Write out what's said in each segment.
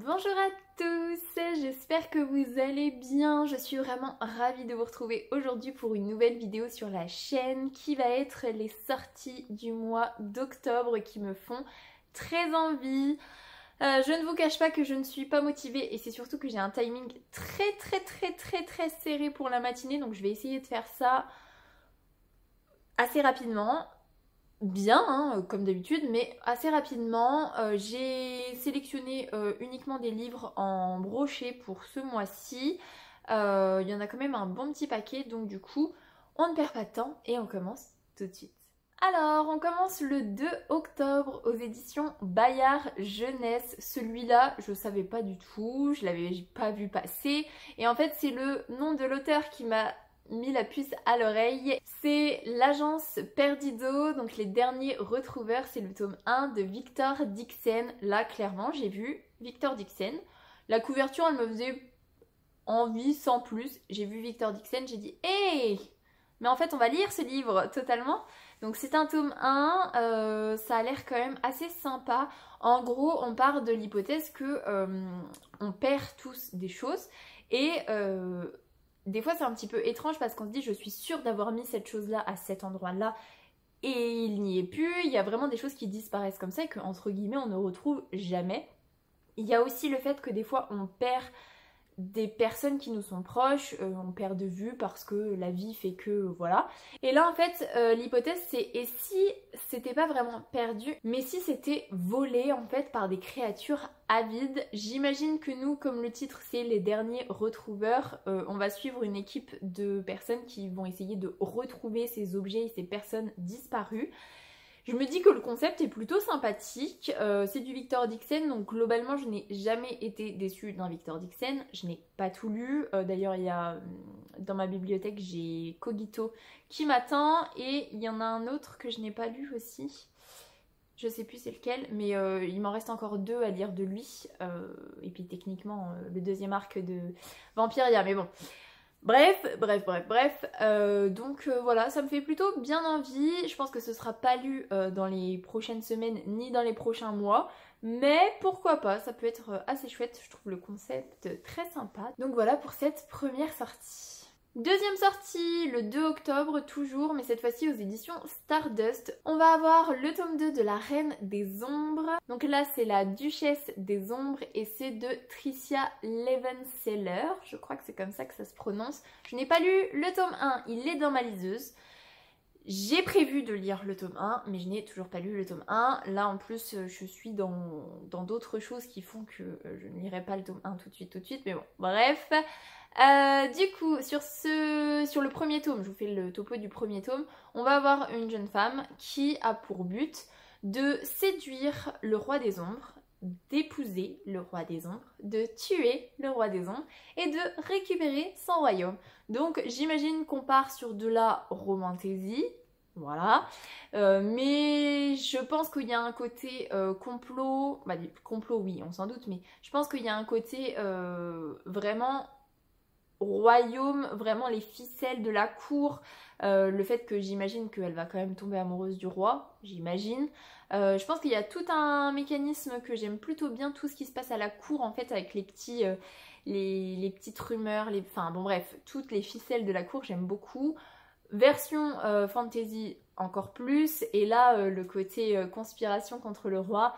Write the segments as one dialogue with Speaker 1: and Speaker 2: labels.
Speaker 1: Bonjour à tous, j'espère que vous allez bien. Je suis vraiment ravie de vous retrouver aujourd'hui pour une nouvelle vidéo sur la chaîne qui va être les sorties du mois d'octobre qui me font très envie. Je ne vous cache pas que je ne suis pas motivée et c'est surtout que j'ai un timing très serré pour la matinée, donc je vais essayer de faire ça assez rapidement. Bien, hein, comme d'habitude, mais assez rapidement. J'ai sélectionné uniquement des livres en brochet pour ce mois-ci. Il y en a quand même un bon petit paquet, donc du coup, on ne perd pas de temps et on commence tout de suite. Alors, on commence le 2 octobre aux éditions Bayard Jeunesse. Celui-là, je savais pas du tout, je l'avais pas vu passer. Et en fait, c'est le nom de l'auteur qui m'a mis la puce à l'oreille. C'est l'agence Perdido, donc les derniers retrouveurs, c'est le tome 1 de Victor Dixen. Là, clairement, j'ai vu Victor Dixen. La couverture, elle me faisait envie sans plus. J'ai vu Victor Dixen, j'ai dit « Hey !» Mais en fait, on va lire ce livre totalement. Donc c'est un tome 1, ça a l'air quand même assez sympa. En gros, on part de l'hypothèse que on perd tous des choses et des fois c'est un petit peu étrange parce qu'on se dit je suis sûre d'avoir mis cette chose-là à cet endroit-là et il n'y est plus. Il y a vraiment des choses qui disparaissent comme ça et qu'entre guillemets on ne retrouve jamais. Il y a aussi le fait que des fois on perd des personnes qui nous sont proches, on perd de vue parce que la vie fait que voilà. Et là en fait l'hypothèse c'est et si c'était pas vraiment perdu, mais si c'était volé en fait par des créatures avides. J'imagine que nous, comme le titre c'est les derniers retrouveurs, on va suivre une équipe de personnes qui vont essayer de retrouver ces objets et ces personnes disparues. Je me dis que le concept est plutôt sympathique, c'est du Victor Dixen, donc globalement je n'ai jamais été déçue d'un Victor Dixen, je n'ai pas tout lu, d'ailleurs il y a dans ma bibliothèque j'ai Cogito qui m'attend et il y en a un autre que je n'ai pas lu aussi, je sais plus c'est lequel, mais il m'en reste encore 2 à lire de lui, et puis techniquement le deuxième arc de Vampiria, mais bon. Bref, donc voilà, ça me fait plutôt bien envie. Je pense que ce sera pas lu dans les prochaines semaines ni dans les prochains mois, mais pourquoi pas, ça peut être assez chouette, je trouve le concept très sympa. Donc voilà pour cette première sortie. Deuxième sortie, le 2 octobre toujours, mais cette fois-ci aux éditions Stardust. On va avoir le tome 2 de La Reine des Ombres. Donc là c'est la Duchesse des Ombres et c'est de Tricia Levenseller. Je crois que c'est comme ça que ça se prononce. Je n'ai pas lu le tome 1, il est dans ma liseuse. J'ai prévu de lire le tome 1, mais je n'ai toujours pas lu le tome 1. Là en plus je suis dans d'autres choses qui font que je ne lirai pas le tome 1 tout de suite, mais bon, bref. Du coup, sur le premier tome, je vous fais le topo du premier tome, on va avoir une jeune femme qui a pour but de séduire le roi des ombres, d'épouser le roi des ombres, de tuer le roi des ombres et de récupérer son royaume. Donc j'imagine qu'on part sur de la romantaisie, voilà, mais je pense qu'il y a un côté complot, bah complot oui on s'en doute, mais je pense qu'il y a un côté vraiment royaume, vraiment les ficelles de la cour, le fait que j'imagine qu'elle va quand même tomber amoureuse du roi, j'imagine. Je pense qu'il y a tout un mécanisme que j'aime plutôt bien, tout ce qui se passe à la cour en fait avec les petits, les petites rumeurs, enfin bon bref, toutes les ficelles de la cour j'aime beaucoup. Version fantasy encore plus, et là le côté conspiration contre le roi.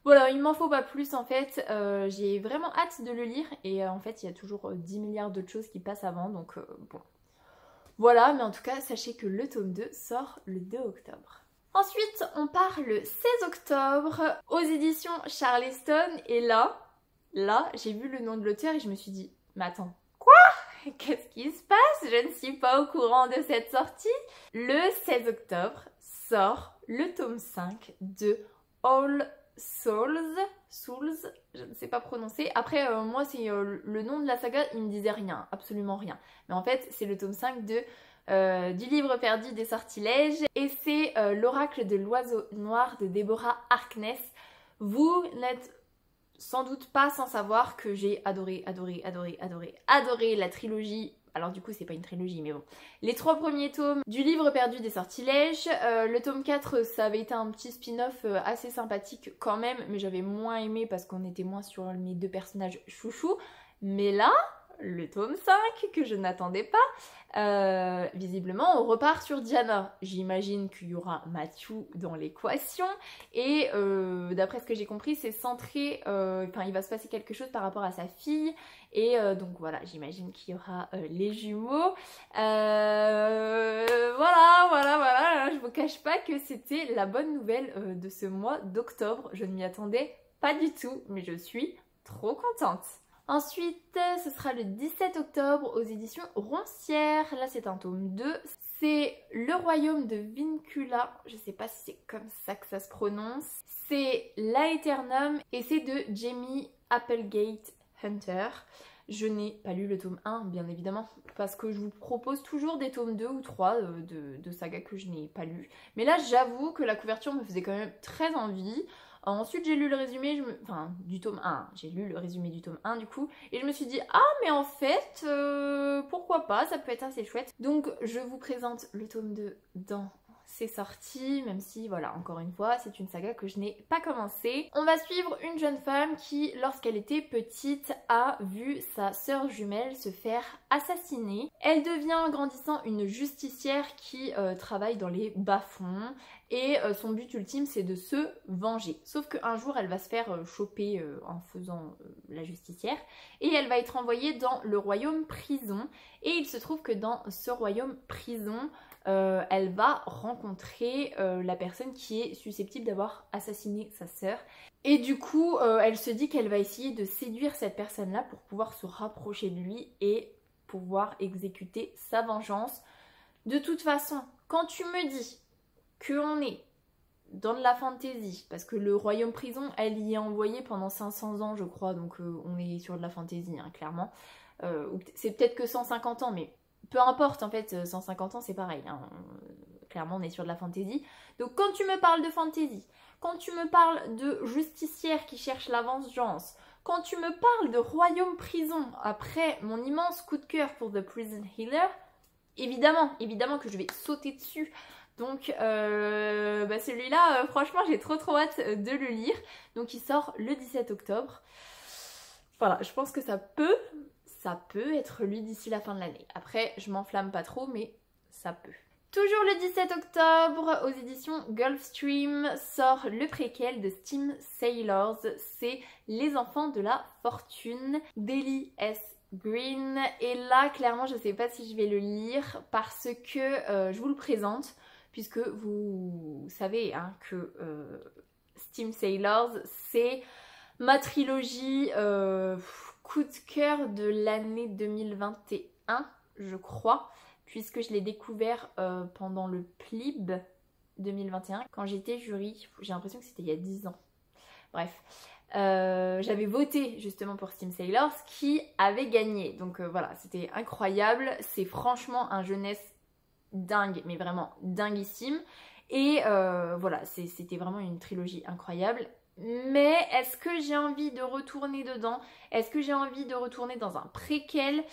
Speaker 1: Voilà, il m'en faut pas plus en fait, j'ai vraiment hâte de le lire et en fait il y a toujours 10 milliards d'autres choses qui passent avant, donc bon. Voilà, mais en tout cas sachez que le tome 2 sort le 2 octobre. Ensuite on part le 16 octobre aux éditions Charleston et là j'ai vu le nom de l'auteur et je me suis dit, mais attends, quoi? Qu'est-ce qui se passe? Je ne suis pas au courant de cette sortie. Le 16 octobre sort le tome 5 de All Souls, je ne sais pas prononcer. Après, moi, c'est le nom de la saga, il me disait rien, absolument rien. Mais en fait, c'est le tome 5 du livre perdu des sortilèges. Et c'est l'oracle de l'oiseau noir de Deborah Harkness. Vous n'êtes sans doute pas sans savoir que j'ai adoré la trilogie alors du coup c'est pas une trilogie mais bon, les 3 premiers tomes du livre perdu des sortilèges. Le tome 4 ça avait été un petit spin-off assez sympathique quand même, mais j'avais moins aimé parce qu'on était moins sur mes 2 personnages chouchous. Mais là, le tome 5 que je n'attendais pas, visiblement on repart sur Diana. J'imagine qu'il y aura Matthew dans l'équation et d'après ce que j'ai compris c'est centré, enfin il va se passer quelque chose par rapport à sa fille et donc voilà, j'imagine qu'il y aura les jumeaux. Voilà, je vous cache pas que c'était la bonne nouvelle de ce mois d'octobre. Je ne m'y attendais pas du tout, mais je suis trop contente. Ensuite, ce sera le 17 octobre aux éditions Roncière. Là, c'est un tome 2. C'est Le Royaume de Vincula. Je sais pas si c'est comme ça que ça se prononce. C'est l'Aeternum et c'est de Jamie Applegate Hunter. Je n'ai pas lu le tome 1, bien évidemment, parce que je vous propose toujours des tomes 2 ou 3 de sagas que je n'ai pas lu. Mais là, j'avoue que la couverture me faisait quand même très envie. Ensuite j'ai lu le résumé, enfin du tome 1, j'ai lu le résumé du tome 1 du coup, et je me suis dit ah mais en fait pourquoi pas, ça peut être assez chouette. Donc je vous présente le tome 2 dans ses sorties, même si voilà, encore une fois, c'est une saga que je n'ai pas commencé. On va suivre une jeune femme qui, lorsqu'elle était petite, a vu sa sœur jumelle se faire assassiner. Elle devient en grandissant une justicière qui travaille dans les bas-fonds. Et son but ultime c'est de se venger. Sauf qu'un jour elle va se faire choper en faisant la justicière. Et elle va être envoyée dans le royaume prison. Et il se trouve que dans ce royaume prison, elle va rencontrer la personne qui est susceptible d'avoir assassiné sa sœur. Et du coup elle se dit qu'elle va essayer de séduire cette personne-là pour pouvoir se rapprocher de lui et pouvoir exécuter sa vengeance. De toute façon, quand tu me dis qu'on est dans de la fantasy, parce que le royaume prison, elle y est envoyée pendant 500 ans je crois, donc on est sur de la fantasy hein, clairement. C'est peut-être que 150 ans, mais peu importe en fait, 150 ans c'est pareil, hein. Clairement on est sur de la fantasy. Donc quand tu me parles de fantasy, quand tu me parles de justicière qui cherche la vengeance, quand tu me parles de royaume prison, après mon immense coup de cœur pour The Prison Healer, évidemment que je vais sauter dessus. Donc celui-là, franchement, j'ai trop hâte de le lire. Donc il sort le 17 octobre. Voilà, je pense que ça peut être lu d'ici la fin de l'année. Après, je m'enflamme pas trop, mais ça peut. Toujours le 17 octobre, aux éditions Gulfstream, sort le préquel de Steam Sailors. C'est Les Enfants de la Fortune d'Ellie S. Green. Et là, clairement, je sais pas si je vais le lire parce que je vous le présente. Puisque vous savez hein, que Steam Sailors, c'est ma trilogie coup de cœur de l'année 2021, je crois, puisque je l'ai découvert pendant le PLIB 2021, quand j'étais jury. J'ai l'impression que c'était il y a 10 ans. Bref. J'avais voté justement pour Steam Sailors qui avait gagné. Donc voilà, c'était incroyable. C'est franchement un jeunesse dingue, mais vraiment dinguissime. Et voilà, c'était vraiment une trilogie incroyable. Mais est-ce que j'ai envie de retourner dedans? Est-ce que j'ai envie de retourner dans un préquel?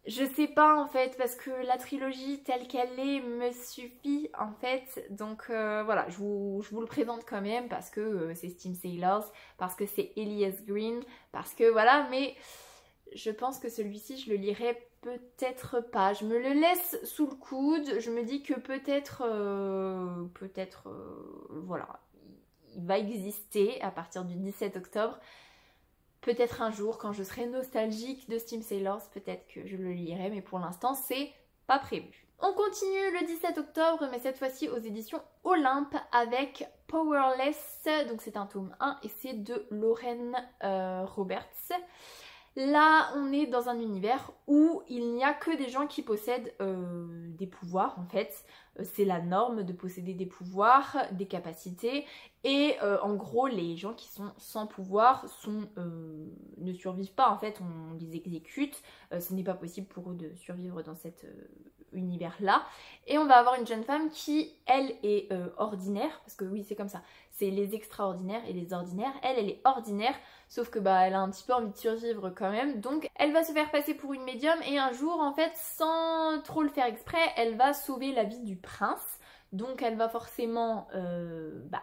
Speaker 1: Je sais pas en fait, parce que la trilogie telle qu'elle est me suffit en fait. Donc voilà, je vous le présente quand même parce que c'est Steam Sailors, parce que c'est Ellie S. Green, parce que voilà, mais je pense que celui-ci je le lirai peut-être pas. Je me le laisse sous le coude, je me dis que peut-être, voilà, il va exister à partir du 17 octobre. Peut-être un jour, quand je serai nostalgique de Steam Sailors, peut-être que je le lirai, mais pour l'instant, c'est pas prévu. On continue le 17 octobre, mais cette fois-ci aux éditions Olympe avec Powerless. Donc c'est un tome 1 et c'est de Lauren Roberts. Là, on est dans un univers où il n'y a que des gens qui possèdent des pouvoirs en fait. C'est la norme de posséder des pouvoirs, des capacités. Et en gros, les gens qui sont sans pouvoir ne survivent pas en fait, on les exécute. Ce n'est pas possible pour eux de survivre dans cette univers-là. Et on va avoir une jeune femme qui, elle, est ordinaire, parce que oui, c'est comme ça, c'est les extraordinaires et les ordinaires. Elle est ordinaire, sauf que bah elle a un petit peu envie de survivre quand même. Donc elle va se faire passer pour une médium et un jour, en fait, sans trop le faire exprès, elle va sauver la vie du prince. Donc elle va forcément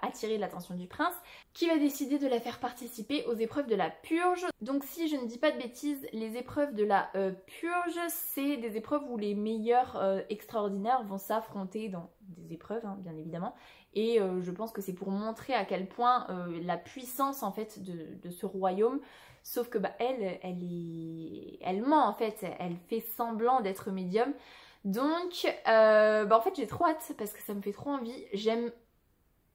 Speaker 1: attirer l'attention du prince, qui va décider de la faire participer aux épreuves de la purge. Donc si je ne dis pas de bêtises, les épreuves de la purge, c'est des épreuves où les meilleurs extraordinaires vont s'affronter dans des épreuves, hein, bien évidemment. Et je pense que c'est pour montrer à quel point la puissance en fait de ce royaume. Sauf que elle ment en fait, elle fait semblant d'être médium. Donc, en fait, j'ai trop hâte parce que ça me fait trop envie.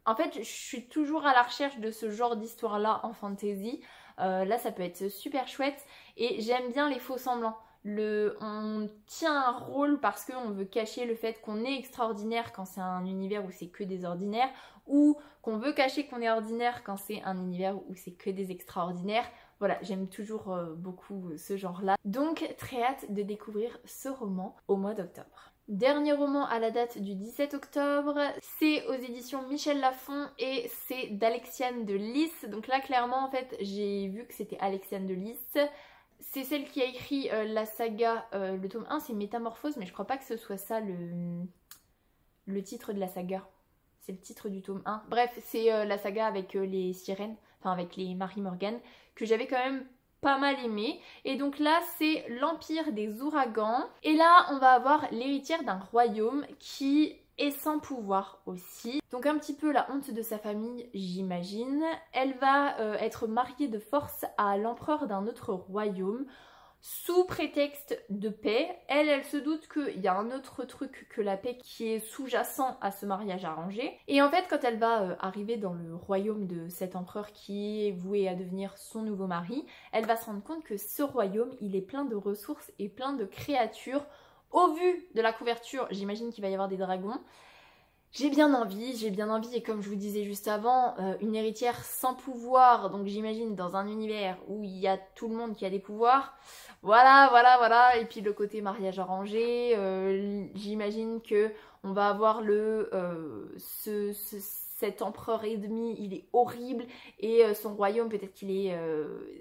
Speaker 1: En fait, je suis toujours à la recherche de ce genre d'histoire-là en fantasy. Là, ça peut être super chouette. Et j'aime bien les faux semblants. On tient un rôle parce qu'on veut cacher le fait qu'on est extraordinaire quand c'est un univers où c'est que des ordinaires. Ou qu'on veut cacher qu'on est ordinaire quand c'est un univers où c'est que des extraordinaires. Voilà, j'aime toujours beaucoup ce genre-là. Donc, très hâte de découvrir ce roman au mois d'octobre. Dernier roman à la date du 17 octobre, c'est aux éditions Michel Lafon et c'est d'Alexiane de Lys. Donc là, clairement, en fait, j'ai vu que c'était Alexiane de Lys. C'est celle qui a écrit la saga, le tome 1, c'est Métamorphose, mais je crois pas que ce soit ça le titre de la saga. C'est le titre du tome 1. Bref, c'est la saga avec les sirènes, enfin avec les Marie Morgan, que j'avais quand même pas mal aimé. Et donc là, c'est l'Empire des Ouragans. Et là, on va avoir l'héritière d'un royaume qui est sans pouvoir aussi. Donc un petit peu la honte de sa famille, j'imagine. Elle va être mariée de force à l'empereur d'un autre royaume, sous prétexte de paix. Elle se doute qu'il y a un autre truc que la paix qui est sous-jacent à ce mariage arrangé. Et en fait, quand elle va arriver dans le royaume de cet empereur qui est voué à devenir son nouveau mari, elle va se rendre compte que ce royaume, il est plein de ressources et plein de créatures. Au vu de la couverture, j'imagine qu'il va y avoir des dragons. J'ai bien envie, et comme je vous disais juste avant, une héritière sans pouvoir, donc j'imagine dans un univers où il y a tout le monde qui a des pouvoirs, voilà, et puis le côté mariage arrangé, j'imagine que on va avoir cet empereur ennemi, il est horrible, et son royaume peut-être qu'il est,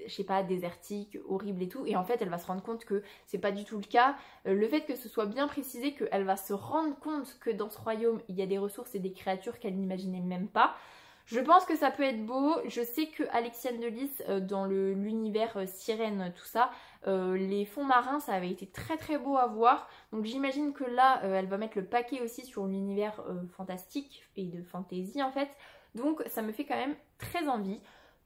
Speaker 1: je sais pas, désertique, horrible et tout, et en fait elle va se rendre compte que c'est pas du tout le cas. Le fait que ce soit bien précisé qu'elle va se rendre compte que dans ce royaume il y a des ressources et des créatures qu'elle n'imaginait même pas, je pense que ça peut être beau. Je sais que Alexiane de Lys, dans l'univers sirène, tout ça, les fonds marins, ça avait été très très beau à voir. Donc j'imagine que là, elle va mettre le paquet aussi sur l'univers fantastique et de fantasy en fait. Donc ça me fait quand même très envie.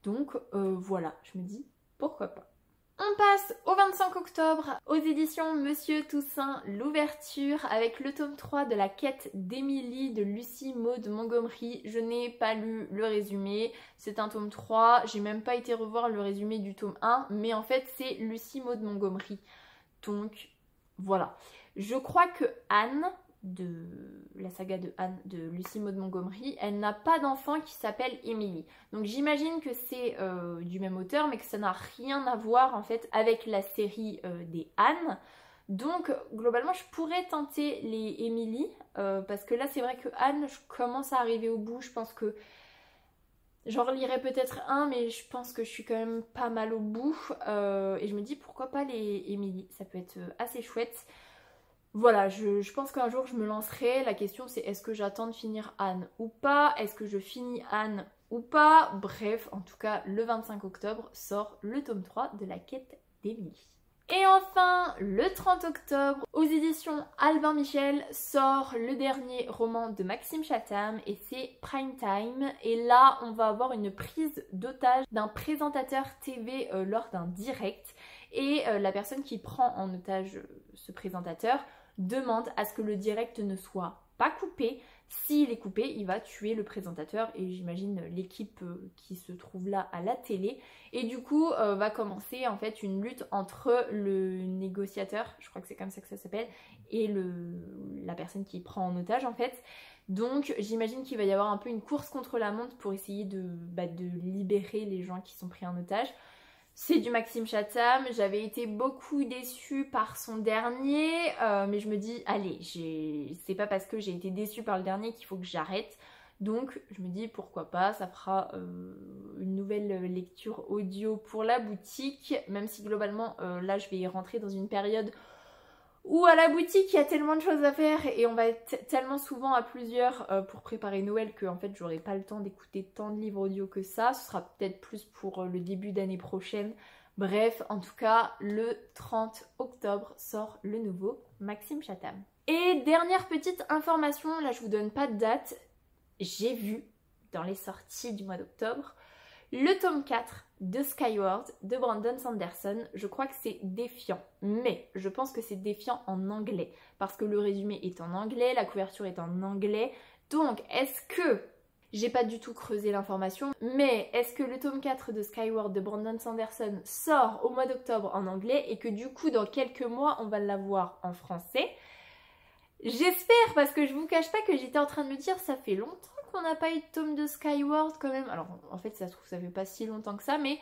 Speaker 1: Donc voilà, je me dis pourquoi pas. On passe au 25 octobre, aux éditions Monsieur Toussaint, l'ouverture avec le tome 3 de la quête d'Émilie de Lucie Maud Montgomery. Je n'ai pas lu le résumé, c'est un tome 3, j'ai même pas été revoir le résumé du tome 1, mais en fait c'est Lucie Maud Montgomery. Donc voilà. Je crois que Anne, de la saga de Anne de Lucie Maud Montgomery, elle n'a pas d'enfant qui s'appelle Émilie. Donc j'imagine que c'est du même auteur, mais que ça n'a rien à voir en fait avec la série des Anne. Donc globalement je pourrais tenter les Émilie, parce que là c'est vrai que Anne, je commence à arriver au bout. Je pense que j'en relirai peut-être un, mais je pense que je suis quand même pas mal au bout. Et je me dis pourquoi pas les Émilie, ça peut être assez chouette. Voilà, je pense qu'un jour je me lancerai. La question c'est est-ce que j'attends de finir Anne ou pas? Est-ce que je finis Anne ou pas? Bref, en tout cas, le 25 octobre sort le tome 3 de la quête d'Émilie. Et enfin, le 30 octobre, aux éditions Albin Michel, sort le dernier roman de Maxime Chatham et c'est Prime Time. Et là, on va avoir une prise d'otage d'un présentateur TV lors d'un direct. Et la personne qui prend en otage ce présentateur demande à ce que le direct ne soit pas coupé. S'il est coupé, il va tuer le présentateur et j'imagine l'équipe qui se trouve là à la télé. Et du coup, va commencer en fait une lutte entre le négociateur, je crois que c'est comme ça que ça s'appelle, et la personne qui prend en otage en fait. Donc j'imagine qu'il va y avoir un peu une course contre la montre pour essayer de libérer les gens qui sont pris en otage. C'est du Maxime Chatham, j'avais été beaucoup déçue par son dernier, mais je me dis, allez, c'est pas parce que j'ai été déçue par le dernier qu'il faut que j'arrête. Donc je me dis pourquoi pas, ça fera une nouvelle lecture audio pour la boutique, même si globalement là je vais y rentrer dans une période où à la boutique il y a tellement de choses à faire et on va être tellement souvent à plusieurs pour préparer Noël que en fait j'aurai pas le temps d'écouter tant de livres audio que ça. Ce sera peut-être plus pour le début d'année prochaine. Bref, en tout cas, le 30 octobre sort le nouveau Maxime Chatham. Et dernière petite information, là je vous donne pas de date, j'ai vu dans les sorties du mois d'octobre le tome 4 de Skyward de Brandon Sanderson. Je crois que c'est défiant, mais je pense que c'est défiant en anglais parce que le résumé est en anglais, la couverture est en anglais. Donc est-ce que, j'ai pas du tout creusé l'information, mais est-ce que le tome 4 de Skyward de Brandon Sanderson sort au mois d'octobre en anglais et que du coup dans quelques mois on va l'avoir en français? J'espère, parce que je vous cache pas que j'étais en train de me dire ça fait longtemps qu'on n'a pas eu de tome de Skyward quand même. Alors en fait ça se trouve ça fait pas si longtemps que ça, mais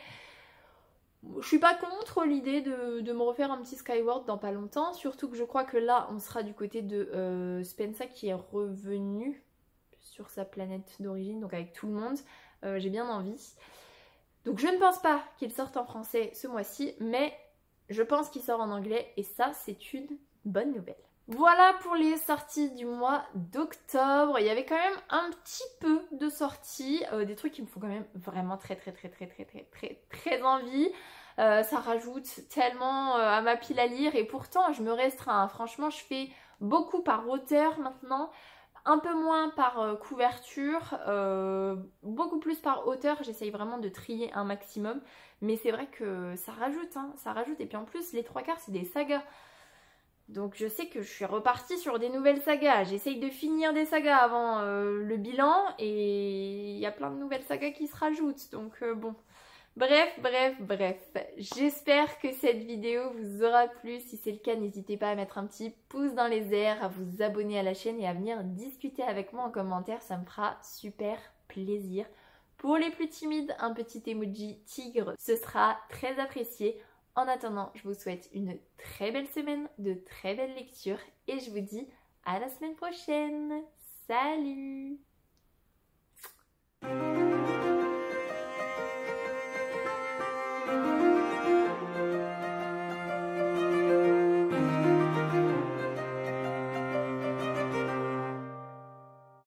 Speaker 1: je suis pas contre l'idée de me refaire un petit Skyward dans pas longtemps. Surtout que je crois que là on sera du côté de Spensa qui est revenu sur sa planète d'origine, donc avec tout le monde. J'ai bien envie. Donc je ne pense pas qu'il sorte en français ce mois-ci, mais je pense qu'il sort en anglais et ça c'est une bonne nouvelle. Voilà pour les sorties du mois d'octobre. Il y avait quand même un petit peu de sorties, des trucs qui me font quand même vraiment très envie. Ça rajoute tellement à ma pile à lire et pourtant je me restreins. Franchement, je fais beaucoup par auteur maintenant, un peu moins par couverture, beaucoup plus par auteur. J'essaye vraiment de trier un maximum, mais c'est vrai que ça rajoute, hein, ça rajoute. Et puis en plus, les 3/4 c'est des sagas. Donc je sais que je suis repartie sur des nouvelles sagas. J'essaye de finir des sagas avant le bilan et il y a plein de nouvelles sagas qui se rajoutent. Donc bon, bref. J'espère que cette vidéo vous aura plu. Si c'est le cas, n'hésitez pas à mettre un petit pouce dans les airs, à vous abonner à la chaîne et à venir discuter avec moi en commentaire. Ça me fera super plaisir. Pour les plus timides, un petit emoji tigre, ce sera très apprécié. En attendant, je vous souhaite une très belle semaine, de très belles lectures et je vous dis à la semaine prochaine. Salut!